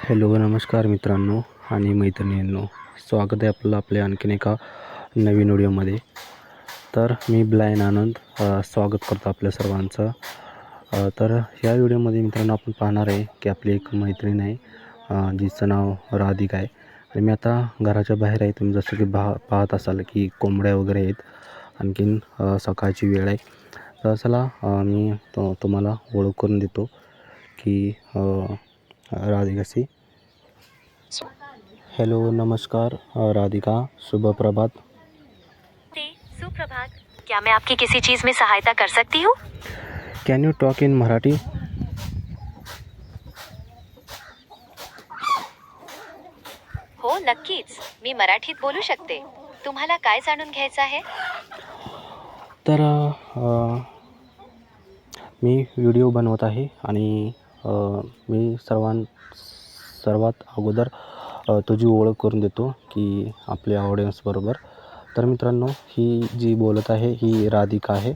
Hello, नमस्कार मित्रांनो आणि मैत्रिणींनो. स्वागत आहे आपलं आपल्या आणखीन एका नवीन व्हिडिओमध्ये. तर मी ब्लायन आनंद स्वागत करतो आपल्या सर्वांचं. तर या व्हिडिओमध्ये मित्रांनो आपण पाहणार आहे की आपली एक मैत्रीण आहे, जिचं नाव राधिका आहे. आणि मी आता घराच्या बाहेर आहे. तुम्ही जसं की पाहत असाल की कोंबड्या वगैरे आहेत. आणखीन सकाळची वेळ आहे. तर चला मी तुम्हाला ओळख करून देतो की राधिकाशी. हेलो, नमस्कार राधिका, शुभ प्रभात. सुप्रभात। क्या मैं आपकी किसी चीज में सहायता कर सकती हूँ? Can you talk in Marathi? हो, नक्कीच, मी मराठीत बोलू शकते. तुम्हाला काय जाणून घ्यायचं आहे? तर मी व्हिडिओ बनवत आहे आणि मी सर्वात अगोदर तुझी ओळख करून देतो की आपल्या ऑडियन्सबरोबर. तर मित्रांनो, ही जी बोलत आहे ही राधिका आहे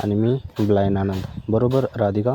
आणि मी ब्लायन आनंद. बरोबर राधिका?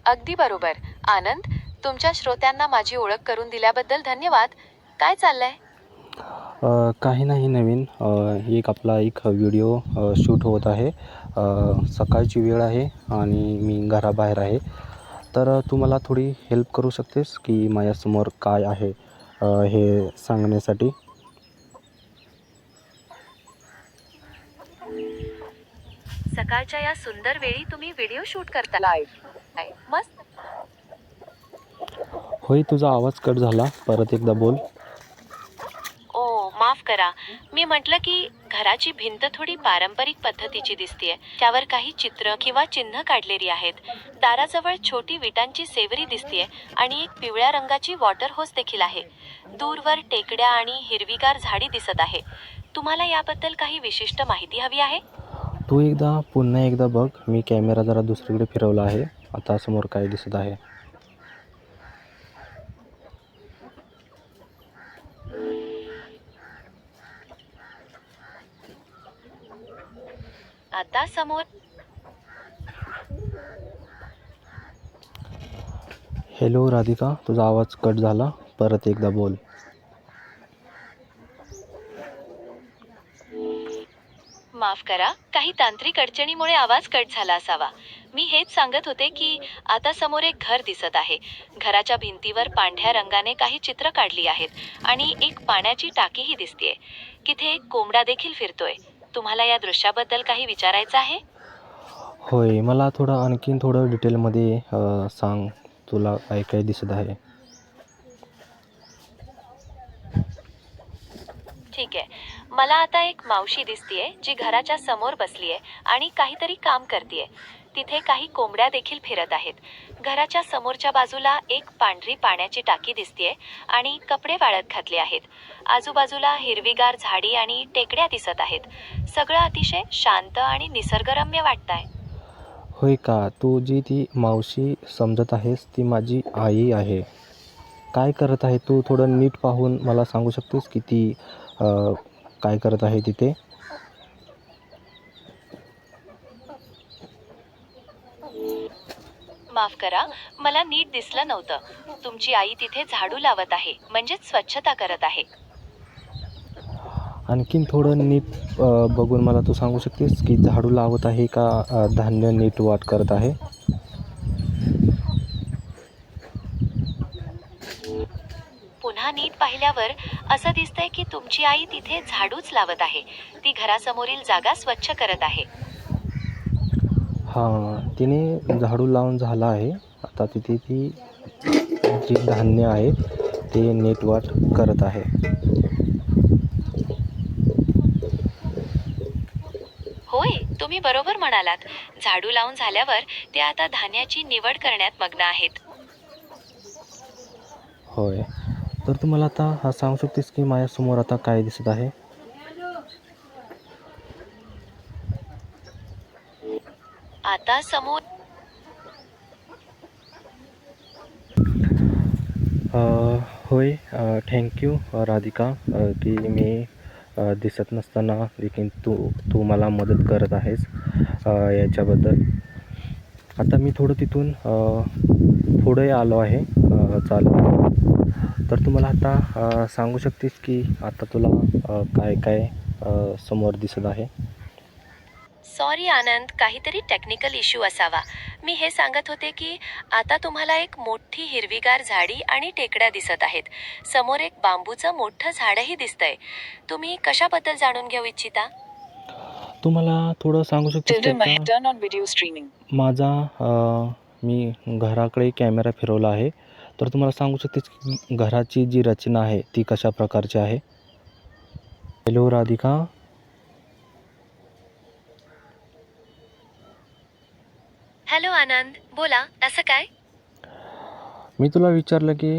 अगदी बरोबर आनंद. तुमच्या श्रोत्यांना माझी ओळख करून दिल्याबद्दल धन्यवाद. काय चाललंय? काही नाही नवीन. आपला एक व्हिडिओ शूट होत आहे. सकाळची वेळ आहे आणि मी घराबाहेर आहे. तर तू मला थोडी हेल्प करू शकतेस की माझ्यासमोर काय आहे हे सांगण्यासाठी? सकाळच्या या सुंदर वेळी तुम्ही व्हिडिओ शूट करता? लाईव्ह. मस्त. होय, तुझा आवाज कट झाला. परत एकदा बोल. ओ, माफ करा. मी म्हटलं की घराची भिंत थोडी पारंपरिक पद्धतीची दिसतीये. त्यावर काही चित्र किंवा चिन्ह काढलेली आहेत. दाराजवळ छोटी विटांची सेवरी दिसतीये आणि एक पिवळ्या रंगाची वॉटर होस देखील आहे. दूरवर टेकड्या आणि हिरवीगार झाडी दिसत आहे. तुम्हाला याबद्दल काही विशिष्ट माहिती हवी आहे? तू पुन्हा एकदा बघ. मी कॅमेरा जरा दुसरीकडे फिरवला आहे. आता समोर काय दिसत आहे? आता समोर. हॅलो राधिका, तुझा आवाज कट झाला. परत एकदा बोल. माफ करा, काही तांत्रिक अडचणीमुळे आवाज कट झाला असावा. मी हेच सांगत होते की आता समोर एक घर दिसत आहे. घराच्या भिंतीवर पांढऱ्या रंगाने काही चित्र काढली आहेत आणि एक पाण्याची टाकीही दिसतेय. तिथे एक कोंबडा देखील फिरतोय. तुम्हाला या दृश्याबद्दल काही विचारायचं आहे? होय, मला आणखीन थोडं डिटेलमध्ये सांग. तुला काय काय दिसत आहे? ठीक आहे. मला आता एक मावशी दिसतीये जी घराच्या समोर बसलीये आणि काहीतरी काम करतीये. तिथे काही कोंबड्या देखील फिरत आहेत. घराच्या समोरच्या बाजूला एक पांढरी पाण्याची टाकी दिसतीये आणि कपडे वाळत घातले आहेत. आजूबाजूला हिरवीगार झाडी आणि टेकड्या दिसत आहेत. सगळं अतिशय शांत आणि निसर्गरम्य वाटतंय. होय का? तू जी ती मावशी समजत आहेस ती माझी आई आहे. काय करत आहे तू? थोडं नीट पाहून मला सांगू शकतेस की ती काय करत आहे तिथे? माफ करा, मला नीट दिसलं नव्हतं. तुमची आई तिथे झाडू लावत आहे, म्हणजेच स्वच्छता करत आहे. आणखीन थोडं नीट बघून मला तू सांगू शकतेस की झाडू लावत आहे का धान्य नीट वाट करत आहे? पुन्हा नीट पाहिल्यावर असं दिसतंय की तुमची आई तिथे झाडूच लावत आहे. ती घरासमोरील जागा स्वच्छ करत आहे. हां, तिने झाडू लावून झाला आहे. आता तिथे ती जे धान्य आहे ते नीट वाट करत आहे. होय, तुम्ही बरोबर म्हणालात. झाडू लावून झाल्यावर ते आता धान्याची निवड करण्यात मग्न आहेत. होय. तर तू मला आता सांगू शकतेस की माझ्यासमोर आता काय दिसत आहे? आता समोर. होय, थँक्यू राधिका की मी दिसत नसताना देखील तू मला मदत करत आहेस याच्याबद्दल. आता मी थोडं तिथून पुढे आलो आहे चालत. तर तुम्हाला आता सांगू शकतेस की आता तुला काय काय समोर दिसत आहे? सॉरी आनंद, काहीतरी टेक्निकल इश्यू असावा. मी हे सांगत होते की आता तुम्हाला एक मोठी हिरवीगार झाडी आणि टेकड्या दिसत आहेत. समोर एक बांबूचं मोठं झाडही दिसतंय. तुम्ही कशाबद्दल जाणून घेऊ इच्छिता? तुम्हाला थोडं सांगू शकतेस Tilde का? turn on video streaming. माझा मी घराकडे कॅमेरा फिरवला आहे. तर तुम्हाला सांगू शकतेस की घराची जी रचना आहे ती कशा प्रकारची आहे? हॅलो राधिका. हॅलो आनंद, बोला. असं काय? मी तुला विचारलं की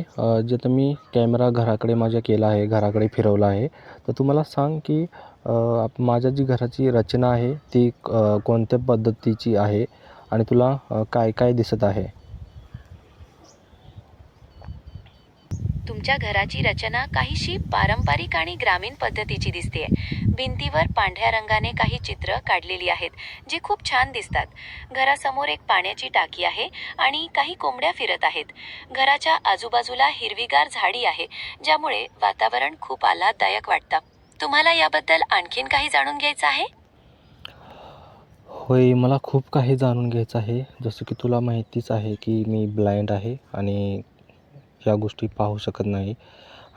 जे तर मी कॅमेरा घराकडे माझ्या केला आहे, घराकडे फिरवला आहे. तर तू मला सांग की माझ्या जी घराची रचना आहे ती कोणत्या पद्धतीची आहे आणि तुला काय काय दिसत आहे? तुमच्या घराची रचना काहीशी पारंपरिक आणि ग्रामीण पद्धतीची दिसतेय. भिंतीवर पांढऱ्या रंगाने काही चित्र काढलेली आहेत, जी खूप छान दिसतात. घरासमोर एक पाण्याची टाकी आहे आणि काही कोंबड्या फिरत आहेत. घराच्या आजूबाजूला हिरवीगार झाडी आहे, ज्यामुळे वातावरण खूप आल्हाददायक वाटतं. तुम्हाला याबद्दल आणखीन काही जाणून घ्यायचं आहे? होय, मला खूप काही जाणून घ्यायचं आहे. जसं की तुला माहितीच आहे की मी ब्लाइंड आहे आणि ह्या गोष्टी पाहू शकत नाही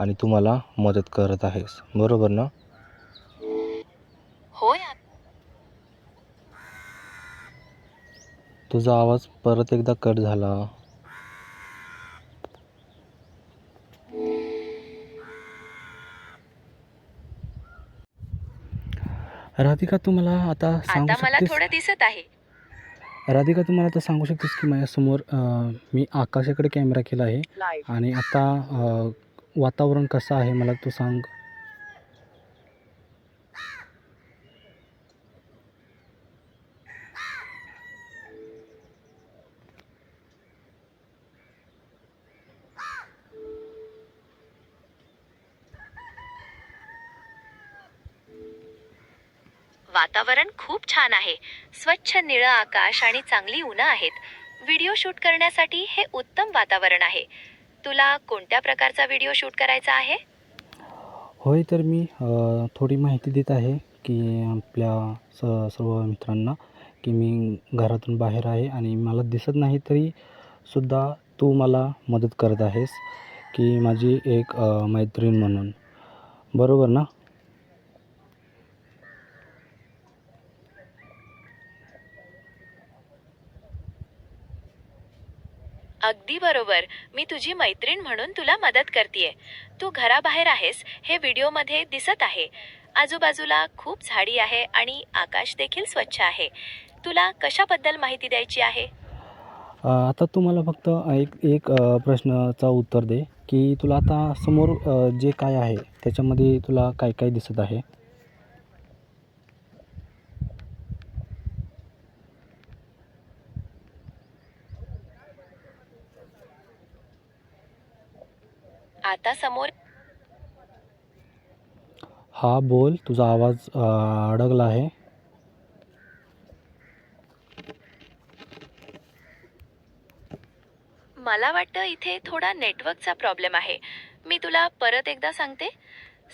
आणि तू मला मदत करत आहेस, बरोबर ना? होय. तुझा आवाज परत एकदा कट झाला. राधिका, तू मला आता सांगू आता मला शकतेस? थोडं दिसत आहे. राधिका, तू मला आता सांगू शकतेस की माझ्यासमोर मी आकाशाकडे कॅमेरा केला आहे Live. आणि आता वातावरण कसं आहे मला तू सांग. वातावरण खूप छान आहे. स्वच्छ निळं आकाश आणि चांगली उन्हं आहेत. व्हिडिओ शूट करण्यासाठी हे उत्तम वातावरण आहे. तुला कोणत्या प्रकारचा व्हिडिओ शूट करायचा आहे? होय, तर मी थोडी माहिती देत आहे की आपल्या सर्व मित्रांना की मी घरातून बाहेर आहे आणि मला दिसत नाही तरी सुद्धा तू मला मदत करत आहेस की माझी एक मैत्रीण म्हणून, बरोबर ना? अगदी बरोबर. मी तुझी मैत्रीण म्हणून तुला मदत करतेय. तू घराबाहेर आहेस हे व्हिडिओमध्ये दिसत आहे. आजूबाजूला खूप झाडी आहे आणि आकाश देखील स्वच्छ आहे. तुला कशाबद्दल माहिती द्यायची आहे? आता तू मला फक्त एक एक प्रश्नाचा उत्तर दे की तुला आता समोर जे काय आहे त्याच्यामध्ये तुला काय काय दिसत आहे? आता समोर हा बोल, तुझा आवाज अडकला आहे. मला वाटतं इथे थोडा नेटवर्कचा प्रॉब्लेम आहे. मी तुला परत एकदा सांगते.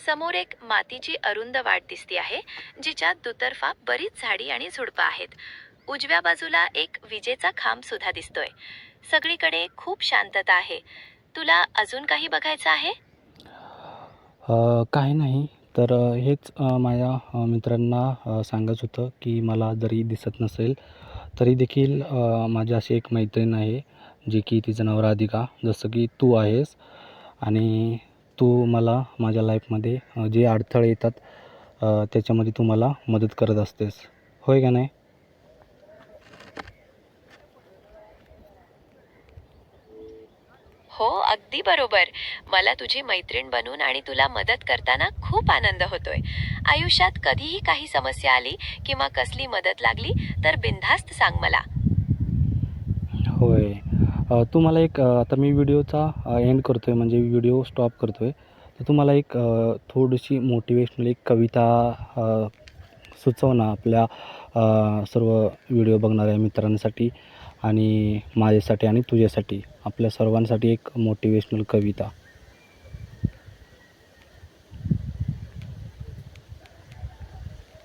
समोर एक मातीची अरुंद वाट दिसते आहे, जिच्यात दुतर्फा बरीच झाडी आणि झुडपं आहेत. उजव्या बाजूला एक विजेचा खांब सुद्धा दिसतोय. सगळीकडे खूप शांतता आहे. तुला अजून काही बघायचं आहे? काही नाही. तर हेच माझ्या मित्रांना सांगायचं होतं की मला जरी दिसत नसेल तरी देखील माझी अशी एक मैत्रीण आहे जी की तिचं नाव राधिका, जसं की तू आहेस आणि तू मला माझ्या लाईफमध्ये जे अडथळे येतात त्याच्यामध्ये तू मला मदत करत असतेस, होय का नाही? हो, अगदी बरोबर. मला तुझी मैत्रीण बनून आणि तुला मदत करताना खूप आनंद होतोय. आयुष्यात कधीही काही समस्या आली किंवा कसली मदत लागली तर बिनधास्त सांग मला. होय. तू मला एक आता मी व्हिडिओचा एंड करतो आहे, म्हणजे व्हिडिओ स्टॉप करतो आहे. तर तू मला एक थोडीशी मोटिवेशनल एक कविता सुचव ना आपल्या सर्व व्हिडिओ बघणाऱ्या मित्रांसाठी आणि माझ्यासाठी आणि तुझ्यासाठी आपल्या सर्वांसाठी एक मोटिवेशनल कविता.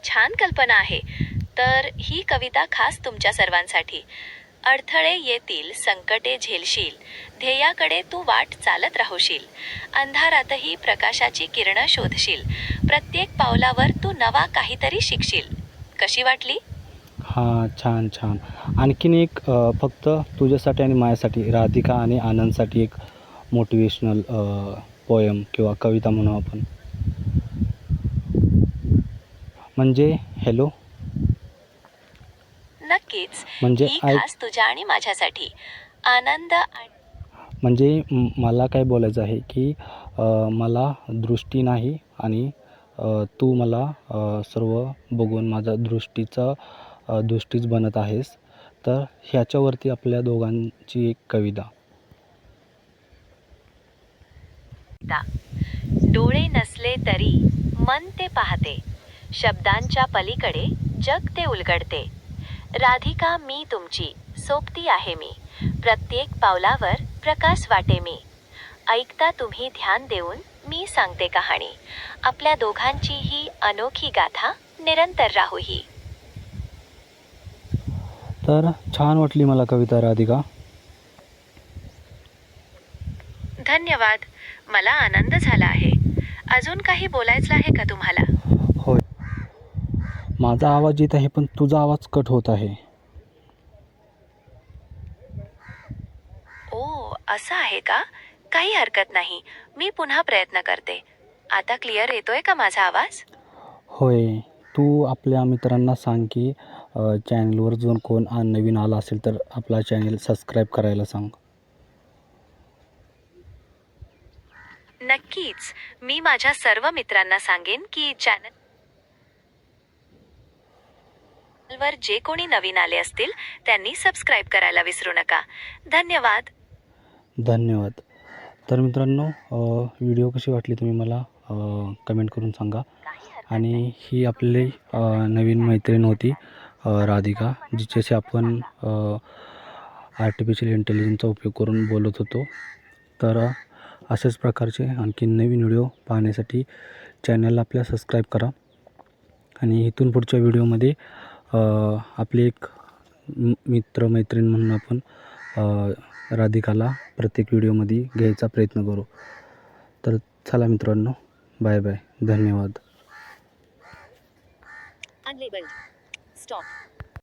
छान कल्पना आहे. तर ही कविता खास तुमच्या सर्वांसाठी. अडथळे येतील, संकटे झेलशील, ध्येयाकडे तू वाट चालत राहशील. अंधारातही प्रकाशाची किरणं शोधशील. प्रत्येक पावलावर तू नवा काहीतरी शिकशील. कशी वाटली? हां, छान छान. आणखीन एक फक्त तुझ्यासाठी आणि माझ्यासाठी, राधिका आणि आनंदसाठी एक मोटिवेशनल पोयम किंवा कविता म्हणू आपण. म्हणजे हॅलो, नक्कीच. म्हणजे ही ऐक, खास तुझ्या आणि माझ्यासाठी. आनंद आणि म्हणजे मला काय बोलायचं आहे की मला दृष्टी नाही आणि तू मला सर्व बघून माझा दृष्टीच बनत आहेस. तर ह्याच्यावरती आपल्या दोघांची एक कविता. डोळे नसले तरी मन ते पाहते. शब्दांच्या पलीकडे जग ते उलगडते. राधिका मी तुमची, सोबती आहे मी. प्रत्येक पावलावर प्रकाश वाटे मी. ऐकता तुम्ही ध्यान देऊन मी सांगते कहाणी. आपल्या दोघांची ही अनोखी गाथा निरंतर राहू ही. तर छान वाटली मला कविता राधिका. धन्यवाद. मला आनंद झाला आहे. अजून काही बोलायचं आहे का तुम्हाला? होय, माझा आवाज येत आहे पण तुझा आवाज कट होत आहे. ओ, असं आहे का? काही हरकत नाही. मी पुन्हा प्रयत्न करते. आता क्लिअर येतोय का माझा आवाज? होय, तू आपल्या मित्रांना सांग की चॅनलवर जर कोण नवीन आला असेल तर आपला चॅनल सबस्क्राईब करायला सांग. नक्कीच. मी माझ्या सर्व मित्रांना सांगेन की चॅनलवर जे कोणी नवीन आले असतील त्यांनी सबस्क्राईब करायला विसरू नका. धन्यवाद. धन्यवाद. तर मित्रांनो, व्हिडिओ कशी वाटली तुम्ही मला कमेंट करून सांगा. आणि ही आपली नवीन मैत्रीण होती राधिका, जिच्याशी आपण आर्टिफिशियल इंटेलिजन्सचा उपयोग करून बोलत होतो. तर अशाच प्रकारचे आणखी नवीन व्हिडिओ पाहण्यासाठी चॅनलला आपल्या सबस्क्राईब करा. आणि इथून पुढच्या व्हिडिओमध्ये आपले एक मित्र-मैत्रीण म्हणून आपण राधिकाला प्रत्येक व्हिडिओमध्ये घ्यायचा प्रयत्न करू. तर चला मित्रांनो, बाय बाय. धन्यवाद. Unlabeled. Stop.